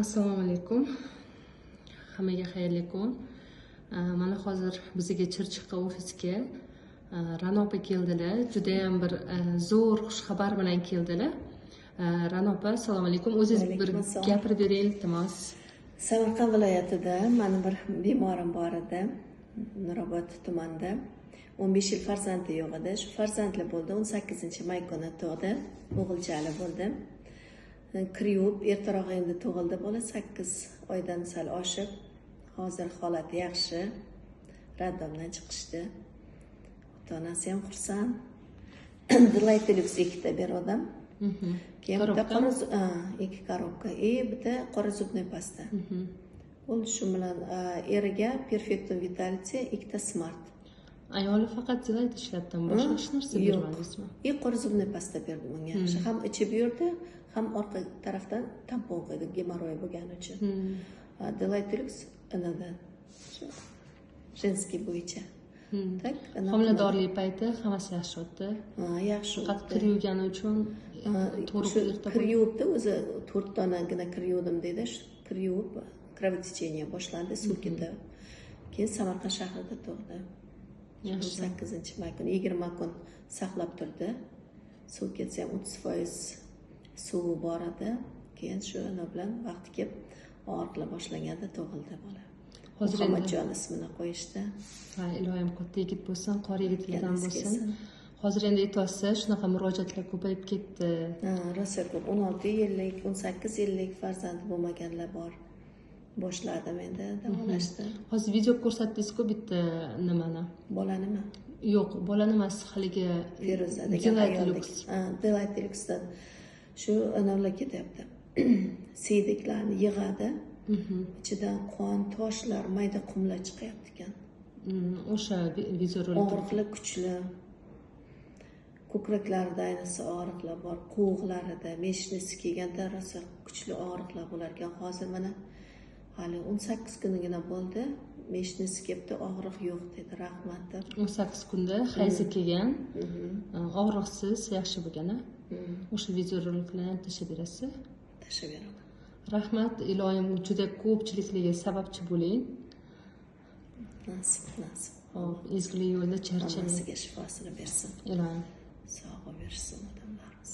Assalomu alaykum. Hammaga xayrli kun. Mana hozir bizga Chirchiqqa ofisga Ra'no opa keldilar. Juda ham bir zo'r xushxabar bilan keldilar. Ra'no opa, assalomu alaykum. O'zingiz bir gapirib bering, iltimos. Samarqand viloyatida mani bir bemorim bor edi. Nurobod tumanida 15 yil farzandi yo'q edi. Shu farzandli bo'ldi. 18-may kuni tug'di. O'g'ilchali bo'ldi. Kriyub ertaroq endi tug'ildi bola, 8 oydan sal oshib. Hozir holati yaxshi. Raddomdan chiqishdi. Ota-onasi ham xursand. Delight Deluxe ikkita berdim. Keyin bitta qora ikki korobka, bitta qora zubniy pasta. Ul shu bilan eriga Perfecto Vitality, ikkita Smart. Ayoli faqat Delight ishlatdim, boshqa hech narsa bermadingizmi? Qora zubniy pasta berdim unga. Ham ichib yurdi, ham orqa tarafdan tampon qo'ydi, gemoroy bo'lgani uchun. Delight Deluxe anadan женский bo'yicha. Tak, homiladorlik payti hammasi yaxshi o'tdi. Yaxshi. Faqat kiriyogani uchun kiriyubda o'zi 4 donagina kiriyuvdim dedi. Shu kiriyub kровотечение boshlandi Sukida. Keyin Samarqand shahrida tug'di. 8-may kuni 20 kun saqlab turdi. Suv ketsa ham 30% suvi bor edi. Keyin shu bilan vaqti kelib og'riqlar boshlaganda tug'ildi bola. Hozir Muhammadjon ismini qo'yishdi. Ha, iloyim katta yigit bo'lsin, qori yigitlardan bo'lsin. Hozir endi aytasiz, shunaqa murojaatlar ko'payib ketdi. Rosa ko'p. 16 yillik, 18 yillik farzandi bo'lmaganlar bor. Boshladim endi davolashdi. Hozir video ko'rsatdingiz-ku bitta nimani? Bolanimi? Yo'q, bolani emas, haligi Feruza degan Delight Deluxe'dan shu anavlar ketyapti. Siydiklarni yig'adi. Ichidan qon, toshlar, mayda qumlar chiqyapti ekan. O'sha videorolik og'riqlar kuchli. Ko'kraklarida ayniqsa og'riqlar bor, qo'g'larida, meshnisi kelganda rosa kuchli og'riqlar bo'lar ekan. Hozir mana hali 18 kunigina bo'ldi. Meshnisi kelibdi, og'riq yo'q dedi, rahmat deb. 18 kunda hayzi kelgan, og'riqsiz, yaxshi bo'lgan. O'sha videoroliklarni tashlab berasiz? Tashlab beraman. Rahmat, iloyim juda ko'pchiliklarga sababchi bo'ling. Nasib. Hop, ezgulik yo'lda charchamang. Hammasiga shifosini bersin. Iloyim sog' bo'lsin odamlarimiz.